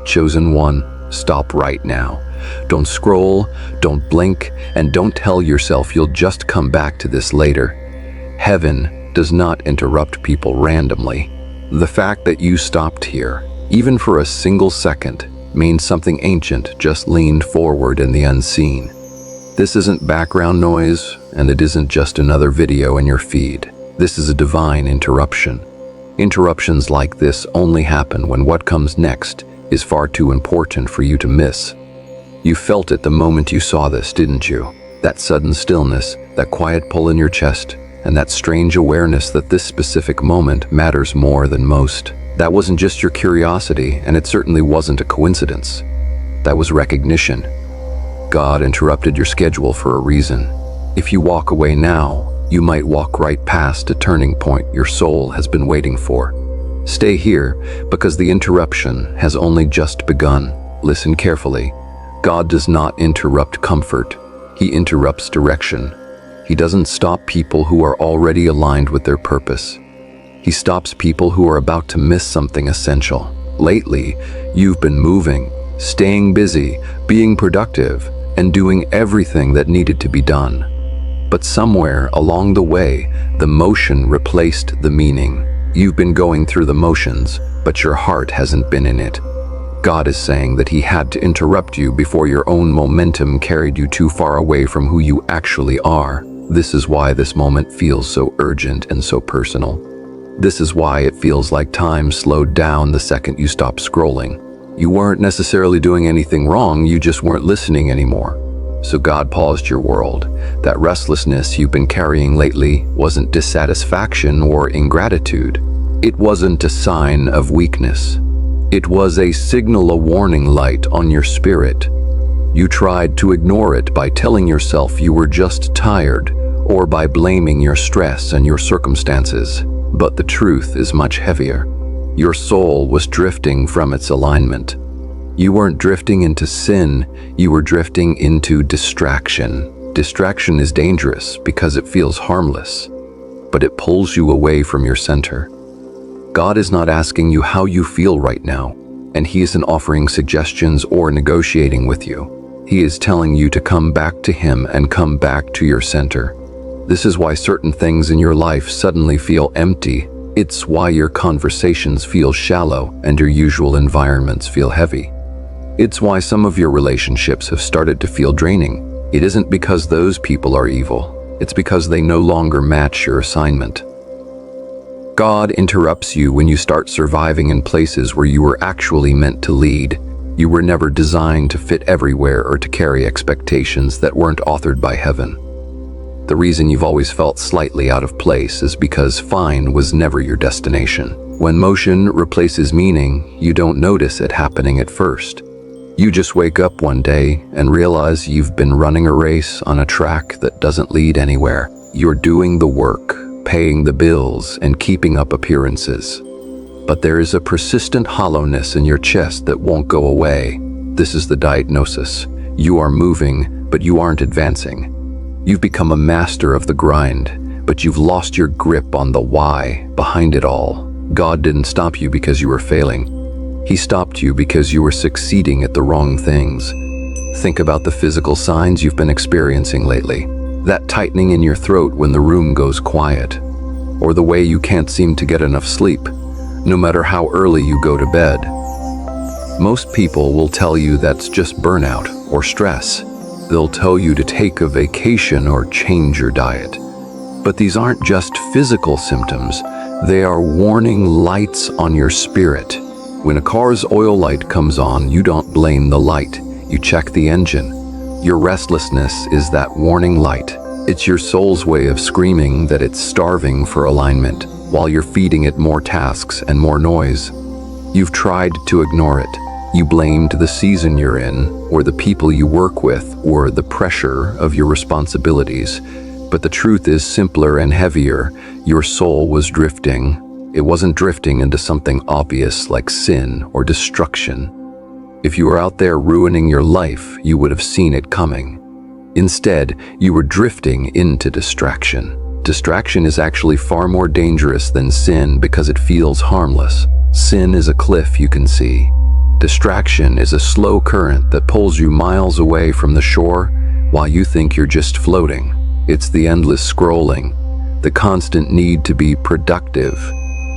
Chosen one, stop right now. Don't scroll, don't blink, and don't tell yourself you'll just come back to this later. Heaven does not interrupt people randomly. The fact that you stopped here, even for a single second, means something ancient just leaned forward in the unseen. This isn't background noise, and it isn't just another video in your feed. This is a divine interruption. Interruptions like this only happen when what comes next is far too important for you to miss. You felt it the moment you saw this, didn't you? That sudden stillness, that quiet pull in your chest, and that strange awareness that this specific moment matters more than most. That wasn't just your curiosity, and it certainly wasn't a coincidence. That was recognition. God interrupted your schedule for a reason. If you walk away now, you might walk right past a turning point your soul has been waiting for. Stay here, because the interruption has only just begun. Listen carefully. God does not interrupt comfort. He interrupts direction. He doesn't stop people who are already aligned with their purpose. He stops people who are about to miss something essential. Lately, you've been moving, staying busy, being productive, and doing everything that needed to be done. But somewhere along the way, the motion replaced the meaning. You've been going through the motions, but your heart hasn't been in it. God is saying that He had to interrupt you before your own momentum carried you too far away from who you actually are. This is why this moment feels so urgent and so personal. This is why it feels like time slowed down the second you stopped scrolling. You weren't necessarily doing anything wrong, you just weren't listening anymore. So God paused your world. That restlessness you've been carrying lately wasn't dissatisfaction or ingratitude. It wasn't a sign of weakness. It was a signal, a warning light on your spirit. You tried to ignore it by telling yourself you were just tired, or by blaming your stress and your circumstances. But the truth is much heavier. Your soul was drifting from its alignment. You weren't drifting into sin, you were drifting into distraction. Distraction is dangerous because it feels harmless, but it pulls you away from your center. God is not asking you how you feel right now, and He isn't offering suggestions or negotiating with you. He is telling you to come back to Him and come back to your center. This is why certain things in your life suddenly feel empty. It's why your conversations feel shallow and your usual environments feel heavy. It's why some of your relationships have started to feel draining. It isn't because those people are evil. It's because they no longer match your assignment. God interrupts you when you start surviving in places where you were actually meant to lead. You were never designed to fit everywhere or to carry expectations that weren't authored by heaven. The reason you've always felt slightly out of place is because fine was never your destination. When motion replaces meaning, you don't notice it happening at first. You just wake up one day and realize you've been running a race on a track that doesn't lead anywhere. You're doing the work, paying the bills, and keeping up appearances. But there is a persistent hollowness in your chest that won't go away. This is the diagnosis. You are moving, but you aren't advancing. You've become a master of the grind, but you've lost your grip on the why behind it all. God didn't stop you because you were failing. He stopped you because you were succeeding at the wrong things. Think about the physical signs you've been experiencing lately. That tightening in your throat when the room goes quiet, or the way you can't seem to get enough sleep, no matter how early you go to bed. Most people will tell you that's just burnout or stress. They'll tell you to take a vacation or change your diet. But these aren't just physical symptoms, they are warning lights on your spirit. When a car's oil light comes on, you don't blame the light, you check the engine. Your restlessness is that warning light. It's your soul's way of screaming that it's starving for alignment, while you're feeding it more tasks and more noise. You've tried to ignore it. You blamed the season you're in, or the people you work with, or the pressure of your responsibilities. But the truth is simpler and heavier. Your soul was drifting. It wasn't drifting into something obvious like sin or destruction. If you were out there ruining your life, you would have seen it coming. Instead, you were drifting into distraction. Distraction is actually far more dangerous than sin because it feels harmless. Sin is a cliff you can see. Distraction is a slow current that pulls you miles away from the shore while you think you're just floating. It's the endless scrolling, the constant need to be productive,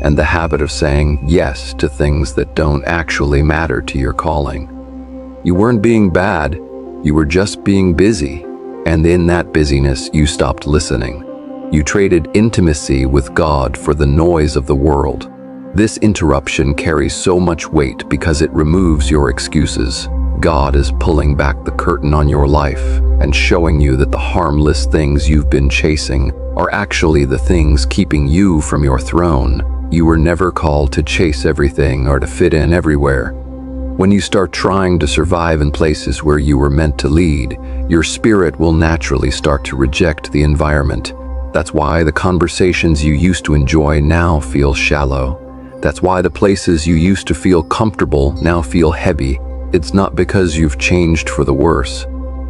and the habit of saying yes to things that don't actually matter to your calling. You weren't being bad, you were just being busy, and in that busyness you stopped listening. You traded intimacy with God for the noise of the world. This interruption carries so much weight because it removes your excuses. God is pulling back the curtain on your life and showing you that the harmless things you've been chasing are actually the things keeping you from your throne. You were never called to chase everything or to fit in everywhere. When you start trying to survive in places where you were meant to lead, your spirit will naturally start to reject the environment. That's why the conversations you used to enjoy now feel shallow. That's why the places you used to feel comfortable now feel heavy. It's not because you've changed for the worse.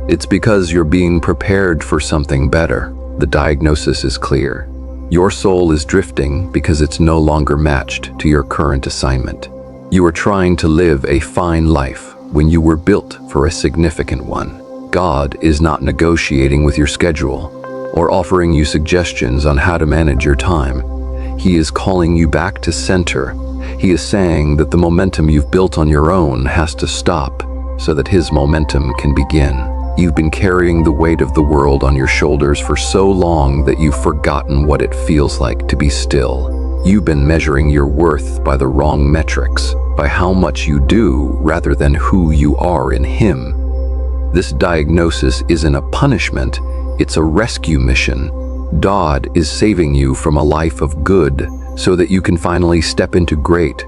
It's because you're being prepared for something better. The diagnosis is clear. Your soul is drifting because it's no longer matched to your current assignment. You are trying to live a fine life when you were built for a significant one. God is not negotiating with your schedule or offering you suggestions on how to manage your time. He is calling you back to center. He is saying that the momentum you've built on your own has to stop so that His momentum can begin. You've been carrying the weight of the world on your shoulders for so long that you've forgotten what it feels like to be still. You've been measuring your worth by the wrong metrics, by how much you do rather than who you are in Him. This diagnosis isn't a punishment, it's a rescue mission. God is saving you from a life of good so that you can finally step into great.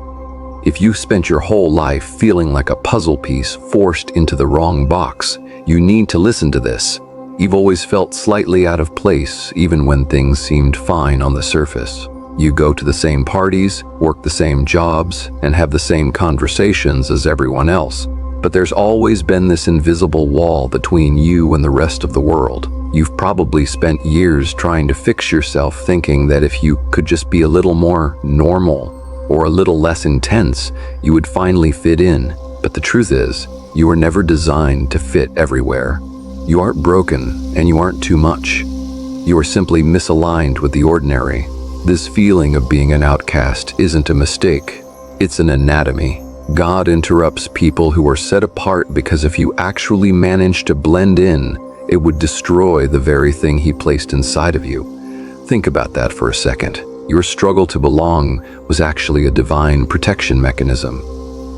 If you spent your whole life feeling like a puzzle piece forced into the wrong box, you need to listen to this. You've always felt slightly out of place even when things seemed fine on the surface. You go to the same parties, work the same jobs, and have the same conversations as everyone else. But there's always been this invisible wall between you and the rest of the world. You've probably spent years trying to fix yourself, thinking that if you could just be a little more normal or a little less intense, you would finally fit in. But the truth is, you were never designed to fit everywhere. You aren't broken, and you aren't too much. You are simply misaligned with the ordinary. This feeling of being an outcast isn't a mistake. It's an anatomy. God interrupts people who are set apart because if you actually manage to blend in, it would destroy the very thing He placed inside of you. Think about that for a second. Your struggle to belong was actually a divine protection mechanism.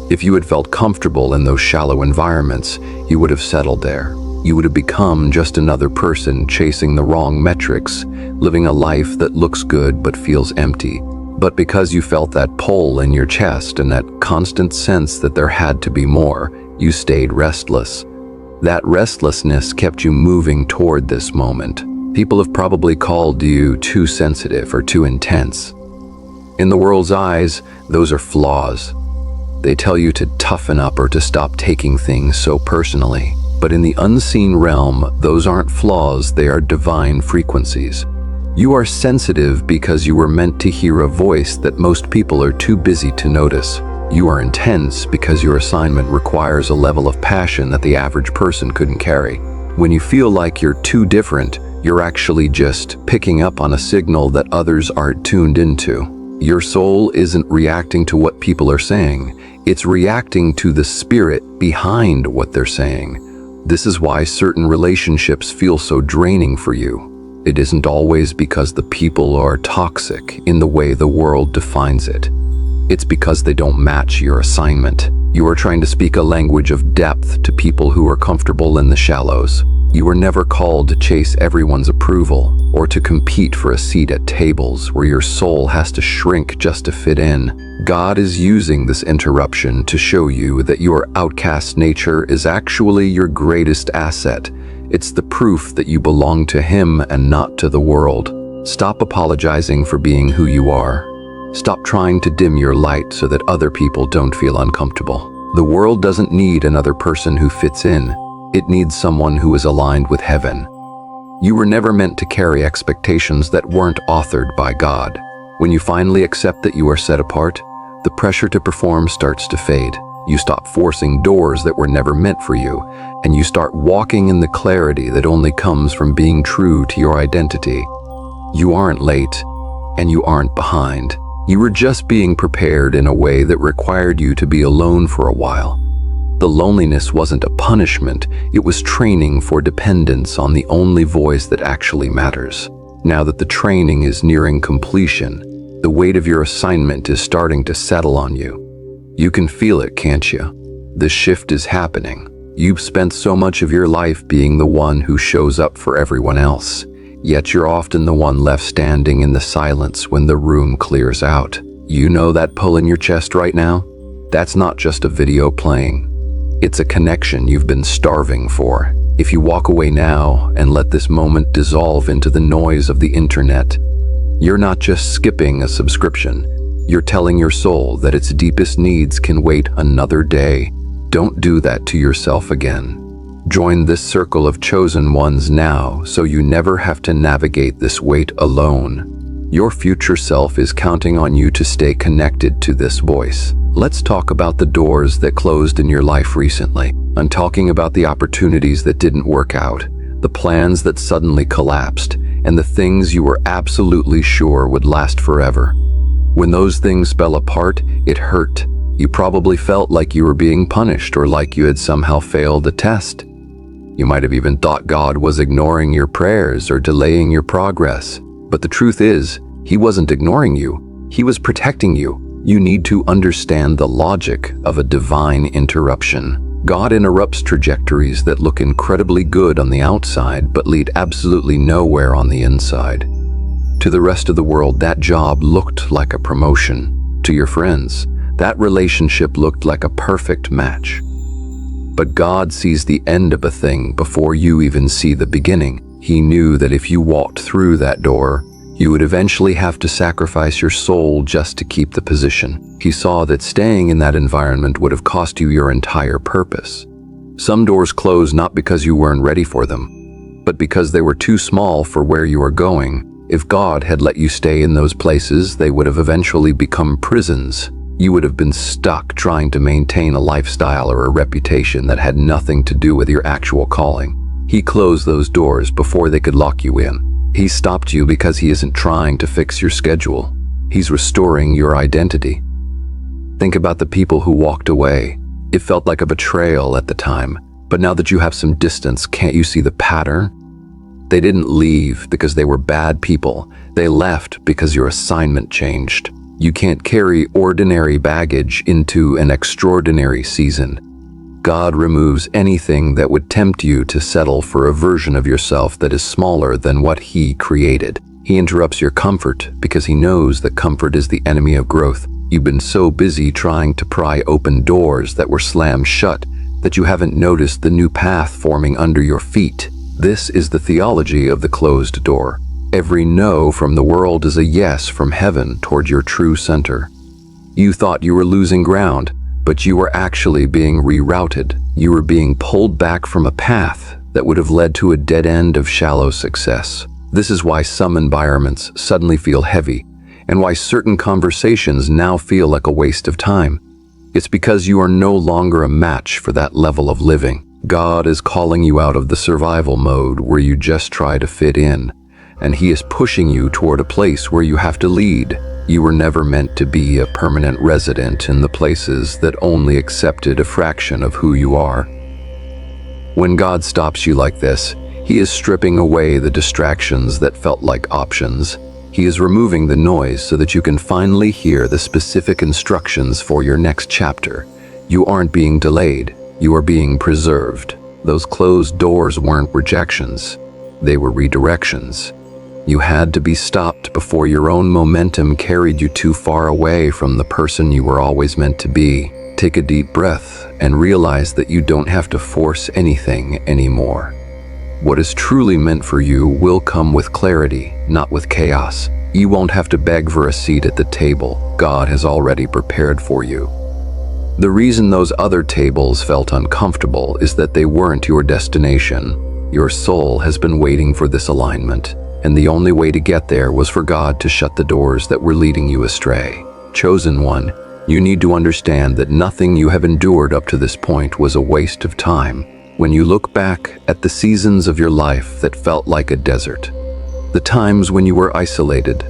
If you had felt comfortable in those shallow environments, you would have settled there. You would have become just another person chasing the wrong metrics, living a life that looks good but feels empty. But because you felt that pull in your chest and that constant sense that there had to be more, you stayed restless. That restlessness kept you moving toward this moment. People have probably called you too sensitive or too intense. In the world's eyes, those are flaws. They tell you to toughen up or to stop taking things so personally. But in the unseen realm, those aren't flaws, they are divine frequencies. You are sensitive because you were meant to hear a voice that most people are too busy to notice. You are intense because your assignment requires a level of passion that the average person couldn't carry. When you feel like you're too different, you're actually just picking up on a signal that others aren't tuned into. Your soul isn't reacting to what people are saying, it's reacting to the spirit behind what they're saying. This is why certain relationships feel so draining for you. It isn't always because the people are toxic in the way the world defines it. It's because they don't match your assignment. You are trying to speak a language of depth to people who are comfortable in the shallows. You were never called to chase everyone's approval or to compete for a seat at tables where your soul has to shrink just to fit in. God is using this interruption to show you that your outcast nature is actually your greatest asset. It's the proof that you belong to Him and not to the world. Stop apologizing for being who you are. Stop trying to dim your light so that other people don't feel uncomfortable. The world doesn't need another person who fits in. It needs someone who is aligned with heaven. You were never meant to carry expectations that weren't authored by God. When you finally accept that you are set apart, the pressure to perform starts to fade. You stop forcing doors that were never meant for you, and you start walking in the clarity that only comes from being true to your identity. You aren't late, and you aren't behind. You were just being prepared in a way that required you to be alone for a while. The loneliness wasn't a punishment, it was training for dependence on the only voice that actually matters. Now that the training is nearing completion, the weight of your assignment is starting to settle on you. You can feel it, can't you? The shift is happening. You've spent so much of your life being the one who shows up for everyone else, yet you're often the one left standing in the silence when the room clears out. You know that pull in your chest right now? That's not just a video playing. It's a connection you've been starving for. If you walk away now and let this moment dissolve into the noise of the internet, you're not just skipping a subscription. You're telling your soul that its deepest needs can wait another day. Don't do that to yourself again. Join this circle of chosen ones now so you never have to navigate this weight alone. Your future self is counting on you to stay connected to this voice. Let's talk about the doors that closed in your life recently. I'm talking about the opportunities that didn't work out, the plans that suddenly collapsed, and the things you were absolutely sure would last forever. When those things fell apart, it hurt. You probably felt like you were being punished or like you had somehow failed a test. You might have even thought God was ignoring your prayers or delaying your progress. But the truth is, He wasn't ignoring you. He was protecting you. You need to understand the logic of a divine interruption. God interrupts trajectories that look incredibly good on the outside but lead absolutely nowhere on the inside. To the rest of the world, that job looked like a promotion. To your friends, that relationship looked like a perfect match. But God sees the end of a thing before you even see the beginning. He knew that if you walked through that door, you would eventually have to sacrifice your soul just to keep the position. He saw that staying in that environment would have cost you your entire purpose. Some doors closed not because you weren't ready for them, but because they were too small for where you were going. If God had let you stay in those places, they would have eventually become prisons. You would have been stuck trying to maintain a lifestyle or a reputation that had nothing to do with your actual calling. He closed those doors before they could lock you in. He stopped you because He isn't trying to fix your schedule. He's restoring your identity. Think about the people who walked away. It felt like a betrayal at the time, but now that you have some distance, can't you see the pattern? They didn't leave because they were bad people. They left because your assignment changed. You can't carry ordinary baggage into an extraordinary season. God removes anything that would tempt you to settle for a version of yourself that is smaller than what He created. He interrupts your comfort because He knows that comfort is the enemy of growth. You've been so busy trying to pry open doors that were slammed shut that you haven't noticed the new path forming under your feet. This is the theology of the closed door. Every no from the world is a yes from heaven toward your true center. You thought you were losing ground, but you were actually being rerouted. You were being pulled back from a path that would have led to a dead end of shallow success. This is why some environments suddenly feel heavy, and why certain conversations now feel like a waste of time. It's because you are no longer a match for that level of living. God is calling you out of the survival mode where you just try to fit in, and He is pushing you toward a place where you have to lead. You were never meant to be a permanent resident in the places that only accepted a fraction of who you are. When God stops you like this, He is stripping away the distractions that felt like options. He is removing the noise so that you can finally hear the specific instructions for your next chapter. You aren't being delayed. You are being preserved. Those closed doors weren't rejections. They were redirections. You had to be stopped before your own momentum carried you too far away from the person you were always meant to be. Take a deep breath and realize that you don't have to force anything anymore. What is truly meant for you will come with clarity, not with chaos. You won't have to beg for a seat at the table God has already prepared for you. The reason those other tables felt uncomfortable is that they weren't your destination. Your soul has been waiting for this alignment, and the only way to get there was for God to shut the doors that were leading you astray. Chosen one, You need to understand that nothing you have endured up to this point was a waste of time. When you look back at the seasons of your life that felt like a desert, the times when you were isolated,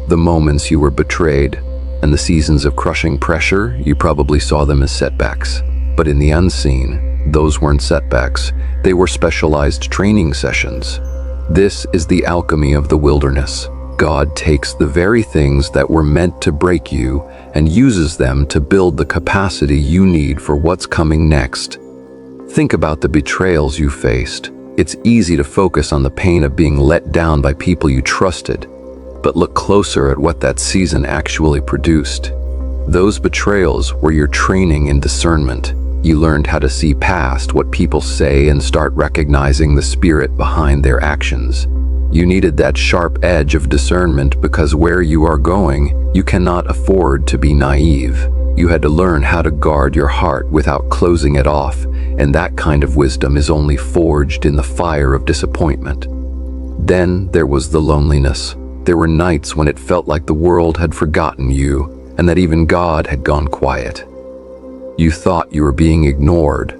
the moments you were betrayed, and the seasons of crushing pressure, you probably saw them as setbacks. But in the unseen, those weren't setbacks, they were specialized training sessions. This is the alchemy of the wilderness. God takes the very things that were meant to break you and uses them to build the capacity you need for what's coming next. Think about the betrayals you faced. It's easy to focus on the pain of being let down by people you trusted, but look closer at what that season actually produced. Those betrayals were your training in discernment. You learned how to see past what people say and start recognizing the spirit behind their actions. You needed that sharp edge of discernment because where you are going, you cannot afford to be naive. You had to learn how to guard your heart without closing it off, and that kind of wisdom is only forged in the fire of disappointment. Then there was the loneliness. There were nights when it felt like the world had forgotten you, and that even God had gone quiet. You thought you were being ignored,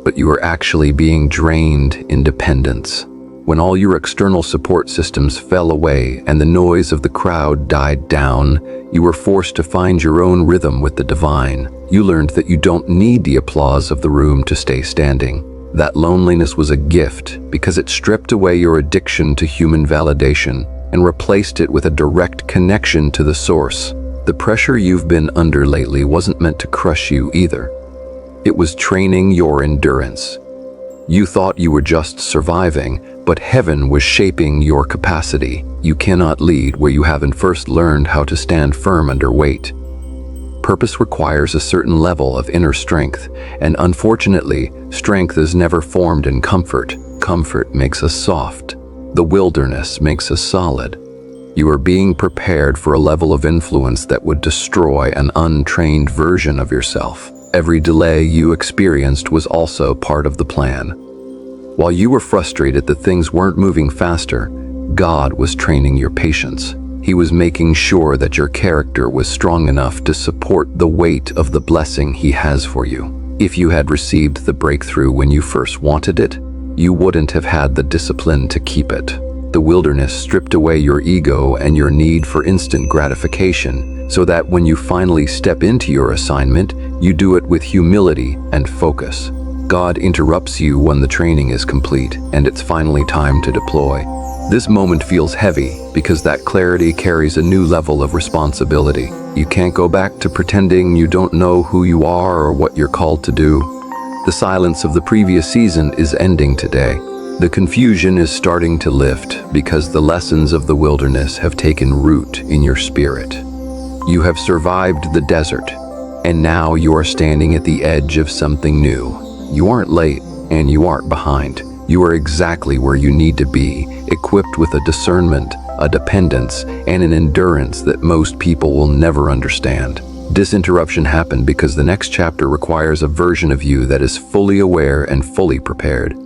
but you were actually being drained in dependence. When all your external support systems fell away and the noise of the crowd died down, you were forced to find your own rhythm with the divine. You learned that you don't need the applause of the room to stay standing. That loneliness was a gift because it stripped away your addiction to human validation and replaced it with a direct connection to the source. The pressure you've been under lately wasn't meant to crush you either. It was training your endurance. You thought you were just surviving, but heaven was shaping your capacity. You cannot lead where you haven't first learned how to stand firm under weight. Purpose requires a certain level of inner strength, and unfortunately, strength is never formed in comfort. Comfort makes us soft. The wilderness makes us solid. You are being prepared for a level of influence that would destroy an untrained version of yourself. Every delay you experienced was also part of the plan. While you were frustrated that things weren't moving faster, God was training your patience. He was making sure that your character was strong enough to support the weight of the blessing He has for you. If you had received the breakthrough when you first wanted it, you wouldn't have had the discipline to keep it. The wilderness stripped away your ego and your need for instant gratification, so that when you finally step into your assignment, you do it with humility and focus. God interrupts you when the training is complete and it's finally time to deploy. This moment feels heavy because that clarity carries a new level of responsibility. You can't go back to pretending you don't know who you are or what you're called to do. The silence of the previous season is ending today. The confusion is starting to lift because the lessons of the wilderness have taken root in your spirit. You have survived the desert, and now you are standing at the edge of something new. You aren't late, and you aren't behind. You are exactly where you need to be, equipped with a discernment, a dependence, and an endurance that most people will never understand. This interruption happened because the next chapter requires a version of you that is fully aware and fully prepared.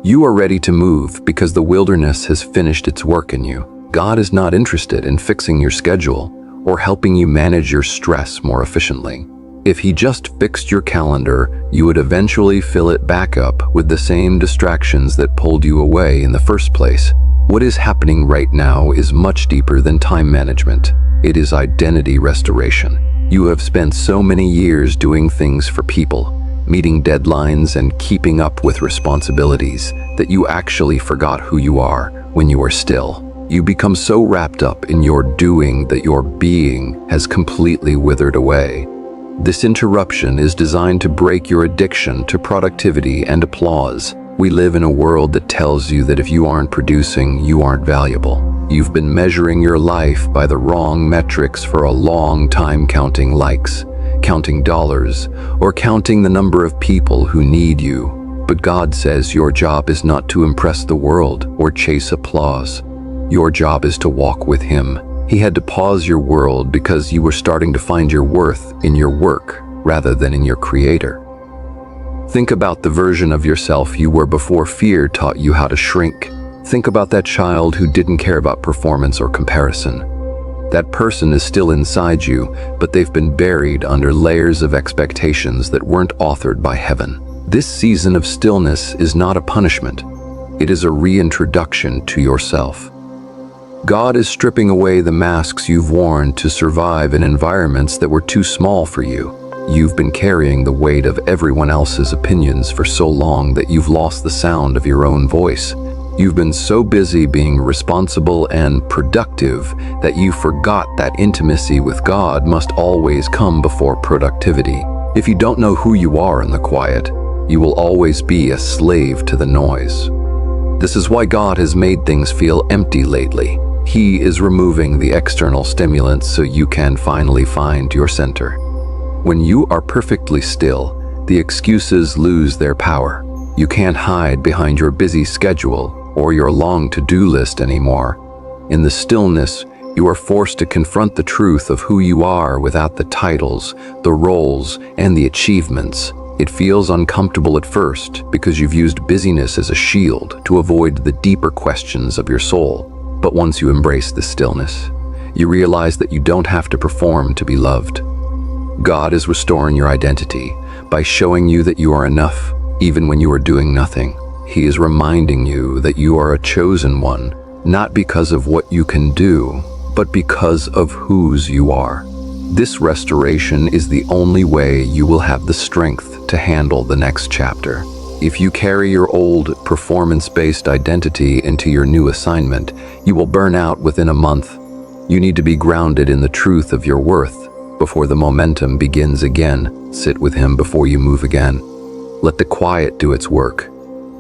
You are ready to move because the wilderness has finished its work in you. God is not interested in fixing your schedule or helping you manage your stress more efficiently. If He just fixed your calendar, you would eventually fill it back up with the same distractions that pulled you away in the first place. What is happening right now is much deeper than time management. It is identity restoration. You have spent so many years doing things for people, meeting deadlines and keeping up with responsibilities, that you actually forgot who you are when you are still. You become so wrapped up in your doing that your being has completely withered away. This interruption is designed to break your addiction to productivity and applause. We live in a world that tells you that if you aren't producing, you aren't valuable. You've been measuring your life by the wrong metrics for a long time, counting likes, counting dollars, or counting the number of people who need you. But God says your job is not to impress the world or chase applause. Your job is to walk with Him. He had to pause your world because you were starting to find your worth in your work rather than in your Creator. Think about the version of yourself you were before fear taught you how to shrink. Think about that child who didn't care about performance or comparison. That person is still inside you, but they've been buried under layers of expectations that weren't authored by heaven. This season of stillness is not a punishment. It is a reintroduction to yourself. God is stripping away the masks you've worn to survive in environments that were too small for you. You've been carrying the weight of everyone else's opinions for so long that you've lost the sound of your own voice. You've been so busy being responsible and productive that you forgot that intimacy with God must always come before productivity. If you don't know who you are in the quiet, you will always be a slave to the noise. This is why God has made things feel empty lately. He is removing the external stimulants so you can finally find your center. When you are perfectly still, the excuses lose their power. You can't hide behind your busy schedule or your long to-do list anymore. In the stillness, you are forced to confront the truth of who you are without the titles, the roles, and the achievements. It feels uncomfortable at first because you've used busyness as a shield to avoid the deeper questions of your soul. But once you embrace the stillness, you realize that you don't have to perform to be loved. God is restoring your identity by showing you that you are enough, even when you are doing nothing. He is reminding you that you are a chosen one, not because of what you can do, but because of whose you are. This restoration is the only way you will have the strength to handle the next chapter. If you carry your old performance-based identity into your new assignment, you will burn out within a month. You need to be grounded in the truth of your worth before the momentum begins again. Sit with Him before you move again. Let the quiet do its work.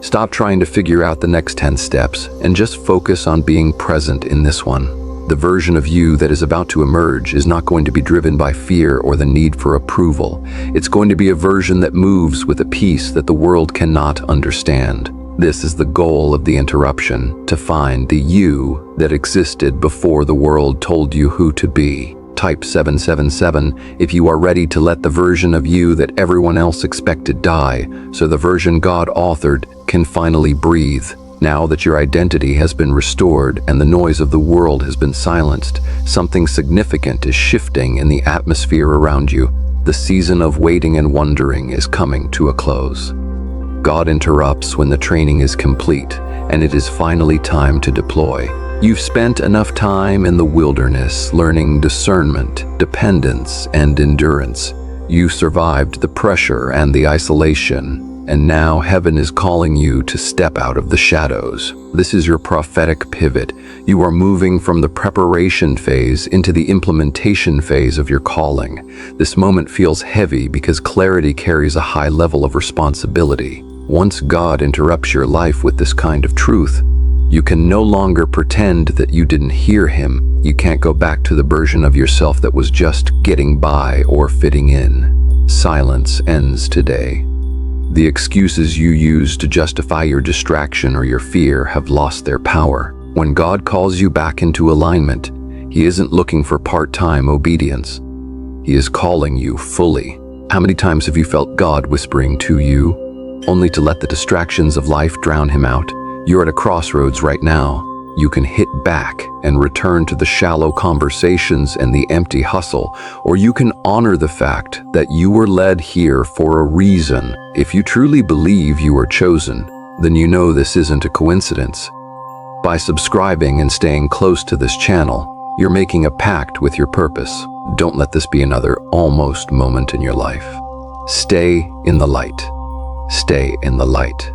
Stop trying to figure out the next 10 steps and just focus on being present in this one. The version of you that is about to emerge is not going to be driven by fear or the need for approval. It's going to be a version that moves with a peace that the world cannot understand. This is the goal of the interruption, to find the you that existed before the world told you who to be. Type 777 if you are ready to let the version of you that everyone else expected die, so the version God authored can finally breathe. Now that your identity has been restored and the noise of the world has been silenced, something significant is shifting in the atmosphere around you. The season of waiting and wondering is coming to a close. God interrupts when the training is complete and it is finally time to deploy. You've spent enough time in the wilderness learning discernment, dependence, and endurance. You survived the pressure and the isolation. And now heaven is calling you to step out of the shadows. This is your prophetic pivot. You are moving from the preparation phase into the implementation phase of your calling. This moment feels heavy because clarity carries a high level of responsibility. Once God interrupts your life with this kind of truth, you can no longer pretend that you didn't hear Him. You can't go back to the version of yourself that was just getting by or fitting in. Silence ends today. The excuses you use to justify your distraction or your fear have lost their power. When God calls you back into alignment, He isn't looking for part-time obedience. He is calling you fully. How many times have you felt God whispering to you, only to let the distractions of life drown Him out? You're at a crossroads right now. You can hit back and return to the shallow conversations and the empty hustle, or you can honor the fact that you were led here for a reason. If you truly believe you are chosen, then you know this isn't a coincidence. By subscribing and staying close to this channel, you're making a pact with your purpose. Don't let this be another almost moment in your life. Stay in the light. Stay in the light.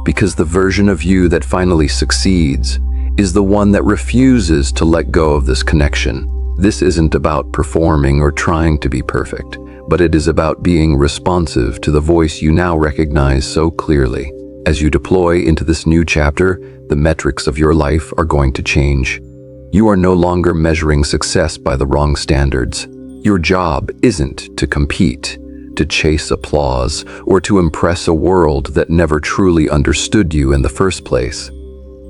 Because the version of you that finally succeeds is the one that refuses to let go of this connection. This isn't about performing or trying to be perfect, but it is about being responsive to the voice you now recognize so clearly. As you deploy into this new chapter, the metrics of your life are going to change. You are no longer measuring success by the wrong standards. Your job isn't to compete, to chase applause, or to impress a world that never truly understood you in the first place.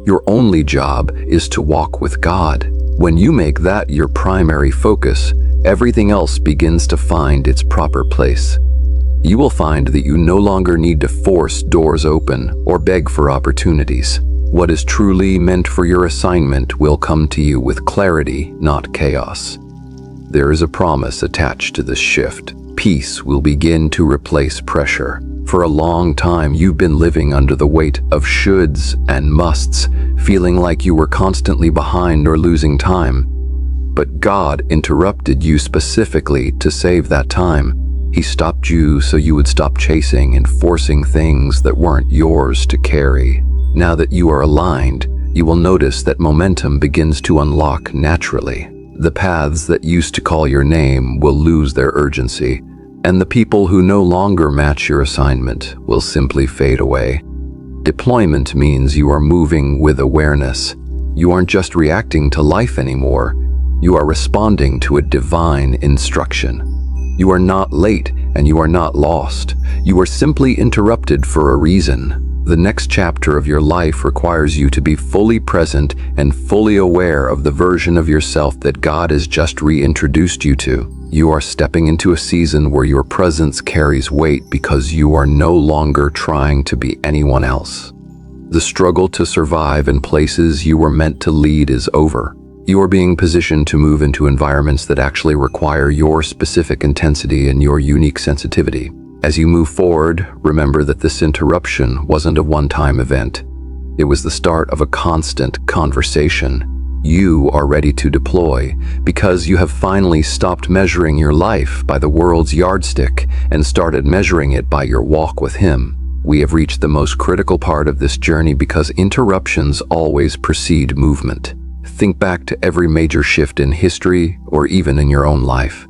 Your only job is to walk with God. When you make that your primary focus, everything else begins to find its proper place. You will find that you no longer need to force doors open or beg for opportunities. What is truly meant for your assignment will come to you with clarity, not chaos. There is a promise attached to this shift. Peace will begin to replace pressure. For a long time, you've been living under the weight of shoulds and musts, feeling like you were constantly behind or losing time. But God interrupted you specifically to save that time. He stopped you so you would stop chasing and forcing things that weren't yours to carry. Now that you are aligned, you will notice that momentum begins to unlock naturally. The paths that used to call your name will lose their urgency, and the people who no longer match your assignment will simply fade away. Deployment means you are moving with awareness. You aren't just reacting to life anymore. You are responding to a divine instruction. You are not late and you are not lost. You are simply interrupted for a reason. The next chapter of your life requires you to be fully present and fully aware of the version of yourself that God has just reintroduced you to. You are stepping into a season where your presence carries weight because you are no longer trying to be anyone else. The struggle to survive in places you were meant to lead is over. You are being positioned to move into environments that actually require your specific intensity and your unique sensitivity. As you move forward, remember that this interruption wasn't a one-time event. It was the start of a constant conversation. You are ready to deploy because you have finally stopped measuring your life by the world's yardstick and started measuring it by your walk with Him. We have reached the most critical part of this journey because interruptions always precede movement. Think back to every major shift in history or even in your own life.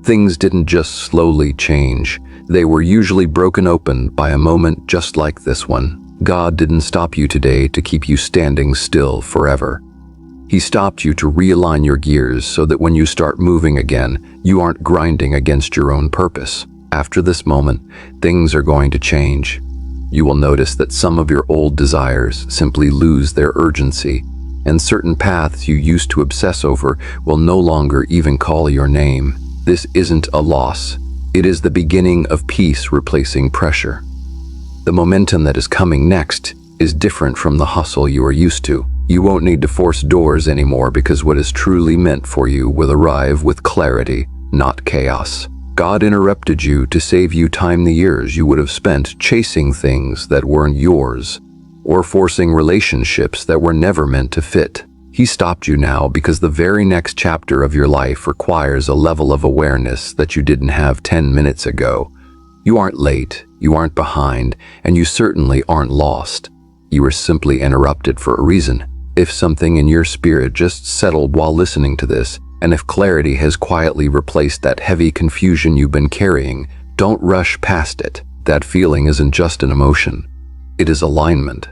Things didn't just slowly change. They were usually broken open by a moment just like this one. God didn't stop you today to keep you standing still forever. He stopped you to realign your gears so that when you start moving again, you aren't grinding against your own purpose. After this moment, things are going to change. You will notice that some of your old desires simply lose their urgency, and certain paths you used to obsess over will no longer even call your name. This isn't a loss. It is the beginning of peace replacing pressure. The momentum that is coming next is different from the hustle you are used to. You won't need to force doors anymore because what is truly meant for you will arrive with clarity, not chaos. God interrupted you to save you time the years you would have spent chasing things that weren't yours, or forcing relationships that were never meant to fit. He stopped you now because the very next chapter of your life requires a level of awareness that you didn't have 10 minutes ago. You aren't late, you aren't behind, and you certainly aren't lost. You were simply interrupted for a reason. If something in your spirit just settled while listening to this, and if clarity has quietly replaced that heavy confusion you've been carrying, don't rush past it. That feeling isn't just an emotion. It is alignment.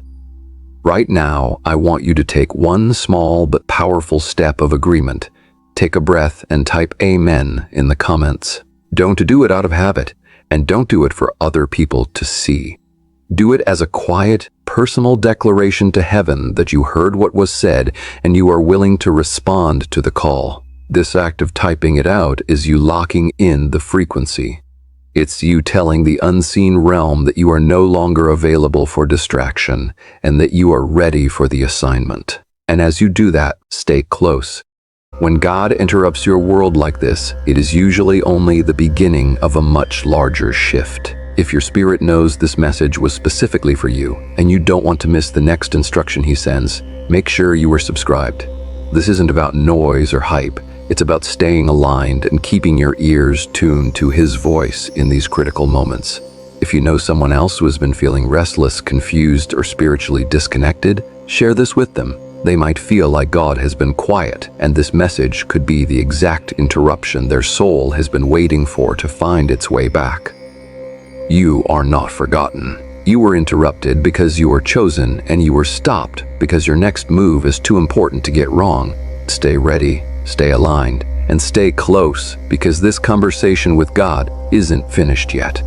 Right now, I want you to take one small but powerful step of agreement. Take a breath and type Amen in the comments. Don't do it out of habit, and don't do it for other people to see. Do it as a quiet, personal declaration to heaven that you heard what was said and you are willing to respond to the call. This act of typing it out is you locking in the frequency. It's you telling the unseen realm that you are no longer available for distraction and that you are ready for the assignment. And as you do that, stay close. When God interrupts your world like this, it is usually only the beginning of a much larger shift. If your spirit knows this message was specifically for you and you don't want to miss the next instruction He sends, make sure you are subscribed. This isn't about noise or hype. It's about staying aligned and keeping your ears tuned to His voice in these critical moments. If you know someone else who has been feeling restless, confused, or spiritually disconnected, share this with them. They might feel like God has been quiet, and this message could be the exact interruption their soul has been waiting for to find its way back. You are not forgotten. You were interrupted because you were chosen, and you were stopped because your next move is too important to get wrong. Stay ready, stay aligned, and stay close because this conversation with God isn't finished yet.